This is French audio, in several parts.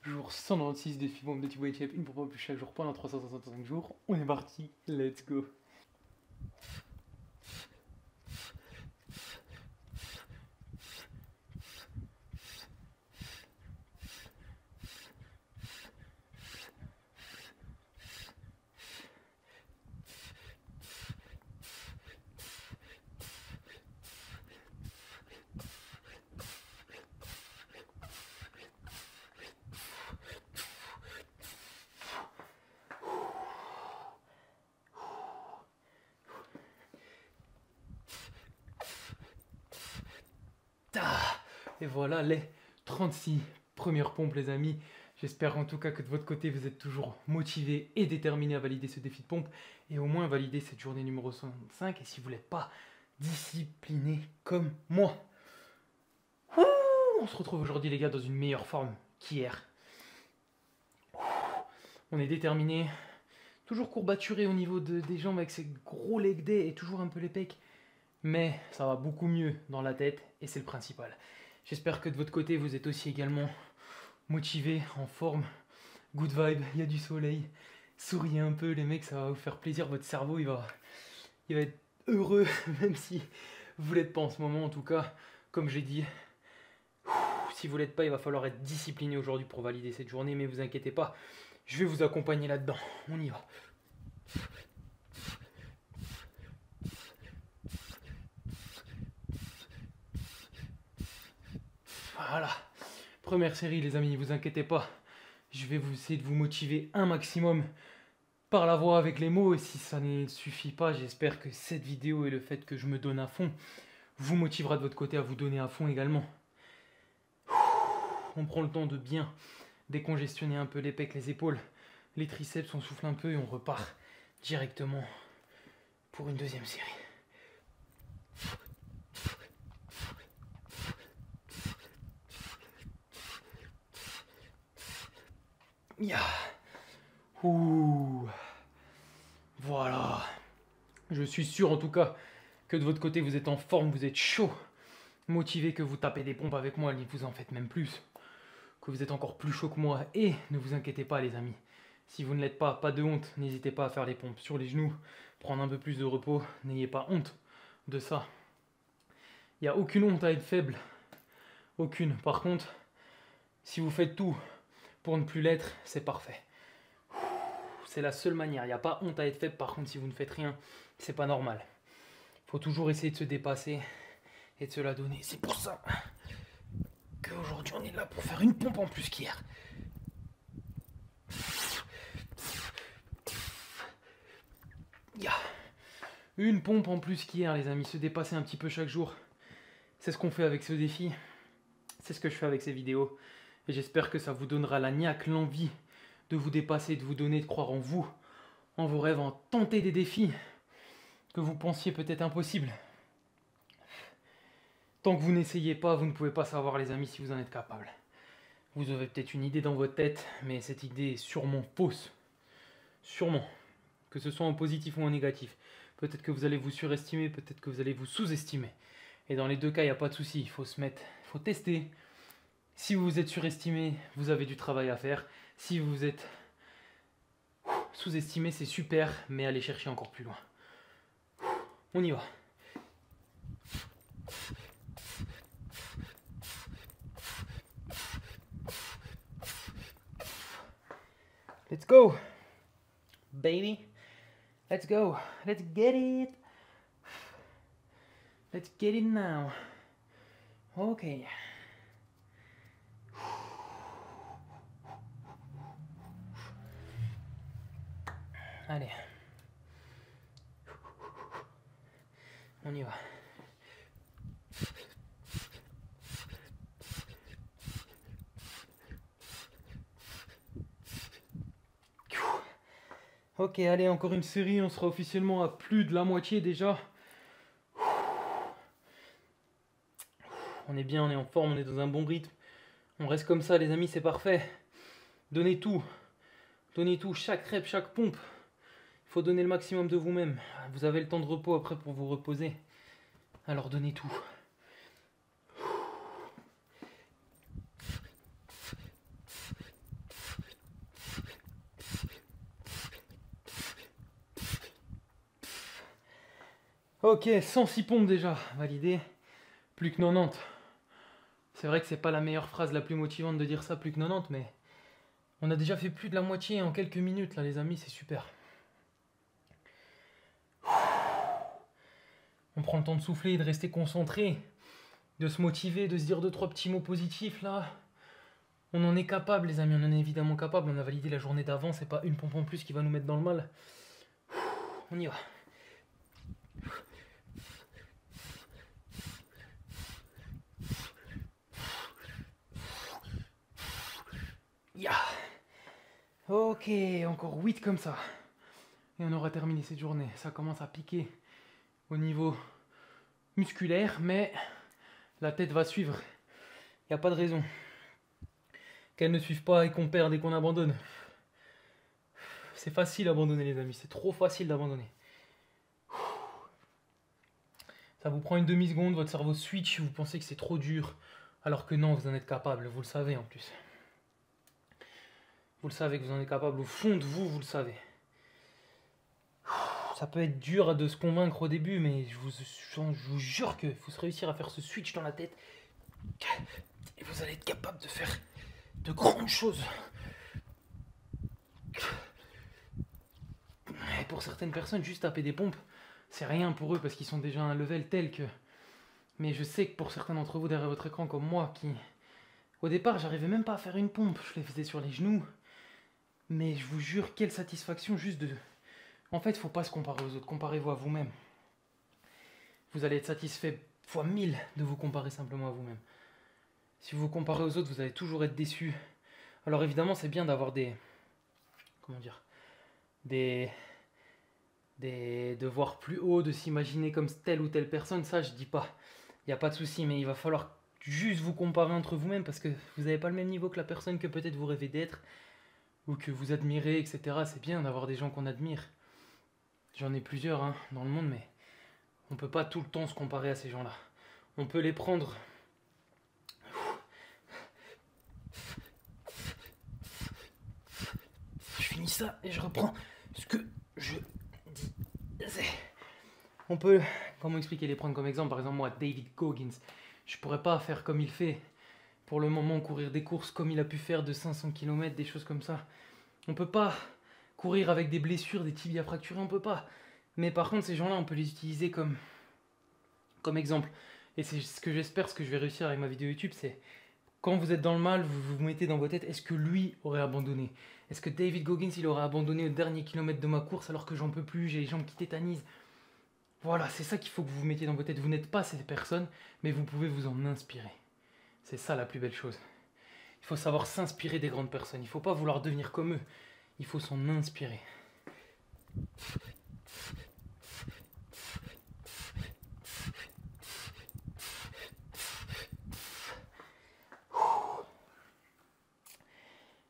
Jour 196 défi bombe de Thibaut Chef, une pompe en plus chaque jour pendant 365 jours. On est parti, let's go. Et voilà les 36 premières pompes les amis. J'espère en tout cas que de votre côté vous êtes toujours motivé et déterminé à valider ce défi de pompe et au moins valider cette journée numéro 65. Et si vous n'êtes pas discipliné comme moi, on se retrouve aujourd'hui les gars dans une meilleure forme qu'hier. On est déterminé, toujours courbaturé au niveau des jambes avec ces gros leg day et toujours un peu les pecs. Mais ça va beaucoup mieux dans la tête et c'est le principal. J'espère que de votre côté vous êtes aussi également motivé, en forme, good vibe, il y a du soleil. Souriez un peu les mecs, ça va vous faire plaisir, votre cerveau il va être heureux même si vous l'êtes pas en ce moment en tout cas. Comme j'ai dit, si vous l'êtes pas il va falloir être discipliné aujourd'hui pour valider cette journée, mais vous inquiétez pas, je vais vous accompagner là-dedans, on y va. Voilà, première série les amis, vous inquiétez pas, je vais essayer de vous motiver un maximum par la voix avec les mots, et si ça ne suffit pas, j'espère que cette vidéo et le fait que je me donne à fond vous motivera de votre côté à vous donner à fond également. On prend le temps de bien décongestionner un peu les pecs, les épaules, les triceps, on souffle un peu et on repart directement pour une deuxième série. Yeah. Ouh. Voilà. Je suis sûr en tout cas que de votre côté vous êtes en forme, vous êtes chaud, motivé, que vous tapez des pompes avec moi, vous en faites même plus, que vous êtes encore plus chaud que moi. Et ne vous inquiétez pas les amis, si vous ne l'êtes pas, pas de honte, n'hésitez pas à faire les pompes sur les genoux, prendre un peu plus de repos, n'ayez pas honte de ça. Il n'y a aucune honte à être faible, aucune. Par contre, si vous faites tout pour ne plus l'être, c'est parfait. C'est la seule manière, il n'y a pas honte à être faible. Par contre, si vous ne faites rien, c'est pas normal. Il faut toujours essayer de se dépasser et de se la donner. C'est pour ça qu'aujourd'hui on est là pour faire une pompe en plus qu'hier. Une pompe en plus qu'hier les amis, se dépasser un petit peu chaque jour. C'est ce qu'on fait avec ce défi. C'est ce que je fais avec ces vidéos. Et j'espère que ça vous donnera la niaque, l'envie de vous dépasser, de vous donner, de croire en vous, en vos rêves, en tenter des défis que vous pensiez peut-être impossibles. Tant que vous n'essayez pas, vous ne pouvez pas savoir les amis si vous en êtes capable. Vous avez peut-être une idée dans votre tête, mais cette idée est sûrement fausse. Sûrement. Que ce soit en positif ou en négatif. Peut-être que vous allez vous surestimer, peut-être que vous allez vous sous-estimer. Et dans les deux cas, il n'y a pas de souci. Il faut se mettre, il faut tester. Si vous vous êtes surestimé, vous avez du travail à faire. Si vous êtes sous-estimé, c'est super, mais allez chercher encore plus loin. On y va. Let's go, baby. Let's go. Let's get it. Let's get it now. Ok. Allez. On y va. Ok, allez, encore une série, on sera officiellement à plus de la moitié déjà. On est bien, on est en forme, on est dans un bon rythme. On reste comme ça les amis, c'est parfait. Donnez tout, chaque rep, chaque pompe. Il faut donner le maximum de vous-même. Vous avez le temps de repos après pour vous reposer. Alors donnez tout. Ok, 106 pompes déjà, validé. Plus que 90. C'est vrai que c'est pas la meilleure phrase la plus motivante de dire ça, plus que 90, mais on a déjà fait plus de la moitié en quelques minutes là les amis, c'est super. On prend le temps de souffler, de rester concentré, de se motiver, de se dire 2-3 petits mots positifs là. On en est capable les amis, on en est évidemment capable. On a validé la journée d'avant, c'est pas une pompe en plus qui va nous mettre dans le mal. On y va. Ya. Ok, encore 8 comme ça. Et on aura terminé cette journée. Ça commence à piquer au niveau musculaire, mais la tête va suivre. Il n'y a pas de raison qu'elle ne suive pas et qu'on perde et qu'on abandonne. C'est facile d'abandonner les amis, c'est trop facile d'abandonner. Ça vous prend une demi-seconde, votre cerveau switch, vous pensez que c'est trop dur, alors que non, vous en êtes capable, vous le savez en plus. Vous le savez que vous en êtes capable, au fond de vous, vous le savez. Ça peut être dur de se convaincre au début, mais je vous jure qu'il faut se réussir à faire ce switch dans la tête. Et vous allez être capable de faire de grandes choses. Et pour certaines personnes, juste taper des pompes, c'est rien pour eux parce qu'ils sont déjà à un level tel que... Mais je sais que pour certains d'entre vous derrière votre écran comme moi, qui... Au départ, j'arrivais même pas à faire une pompe, je les faisais sur les genoux. Mais je vous jure, quelle satisfaction juste de... En fait, il ne faut pas se comparer aux autres, comparez-vous à vous-même. Vous allez être satisfait fois 1000 de vous comparer simplement à vous-même. Si vous vous comparez aux autres, vous allez toujours être déçu. Alors évidemment, c'est bien d'avoir des... Comment dire ? De voir plus haut, de s'imaginer comme telle ou telle personne, ça je dis pas. Il n'y a pas de souci, mais il va falloir juste vous comparer entre vous-même parce que vous n'avez pas le même niveau que la personne que peut-être vous rêvez d'être ou que vous admirez, etc. C'est bien d'avoir des gens qu'on admire. J'en ai plusieurs hein, dans le monde, mais on peut pas tout le temps se comparer à ces gens-là. On peut les prendre. Je finis ça et je reprends ce que je disais. On peut, comment expliquer, les prendre comme exemple. Par exemple, moi, David Goggins, je pourrais pas faire comme il fait pour le moment, courir des courses comme il a pu faire de 500 km, des choses comme ça. On peut pas courir avec des blessures, des tibias fracturés, on peut pas. Mais par contre, ces gens-là, on peut les utiliser comme exemple. Et c'est ce que j'espère, ce que je vais réussir avec ma vidéo YouTube, c'est quand vous êtes dans le mal, vous vous mettez dans votre tête, est-ce que lui aurait abandonné? Est-ce que David Goggins, il aurait abandonné au dernier kilomètre de ma course alors que j'en peux plus, j'ai les jambes qui tétanisent? Voilà, c'est ça qu'il faut que vous vous mettiez dans votre tête. Vous n'êtes pas ces personnes, mais vous pouvez vous en inspirer. C'est ça la plus belle chose. Il faut savoir s'inspirer des grandes personnes. Il ne faut pas vouloir devenir comme eux. Il faut s'en inspirer.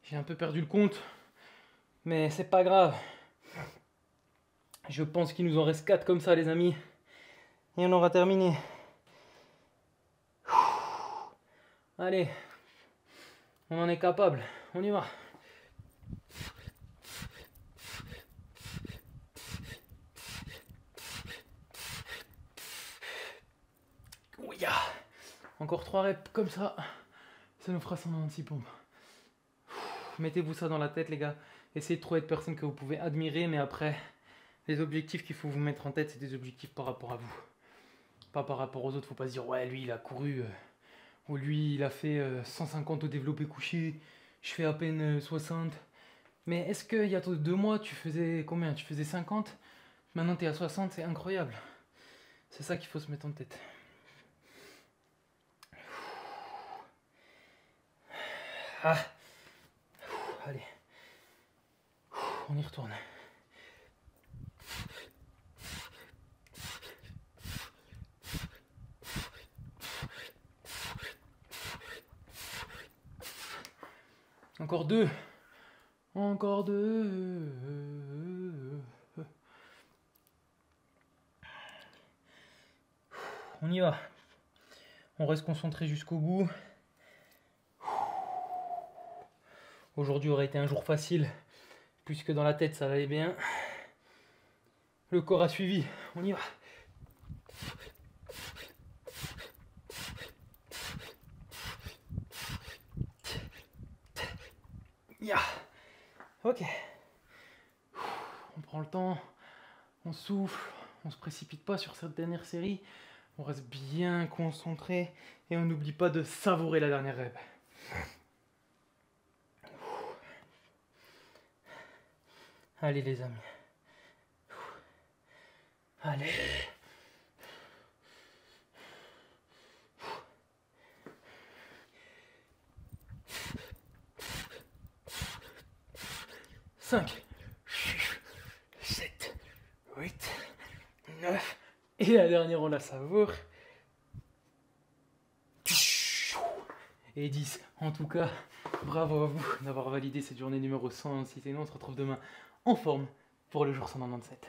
J'ai un peu perdu le compte, mais c'est pas grave. Je pense qu'il nous en reste 4 comme ça, les amis. Et on aura terminé. Allez, on en est capable. On y va. Ouya. Encore 3 reps comme ça. Ça nous fera 196 pompes. Mettez-vous ça dans la tête, les gars. Essayez de trouver des personnes que vous pouvez admirer, mais après, les objectifs qu'il faut vous mettre en tête, c'est des objectifs par rapport à vous. Pas par rapport aux autres. Faut pas se dire, ouais, lui, il a couru, ou lui, il a fait 150 au développé couché, je fais à peine 60. Mais est-ce qu'il y a 2 mois, tu faisais combien? Tu faisais 50? Maintenant, tu es à 60, c'est incroyable. C'est ça qu'il faut se mettre en tête. Ah. Allez. On y retourne. Encore 2. Encore 2. On y va. On reste concentré jusqu'au bout. Aujourd'hui aurait été un jour facile, puisque dans la tête ça allait bien. Le corps a suivi. On y va. Ya. Ok. On prend le temps, on souffle, on se précipite pas sur cette dernière série, on reste bien concentré et on n'oublie pas de savourer la dernière rep. Allez les amis. Allez. Cinq, 7, 8, 9. Et la dernière, on la savoure. Et 10. En tout cas, bravo à vous d'avoir validé cette journée numéro 106. Et nous, on se retrouve demain en forme pour le jour 197.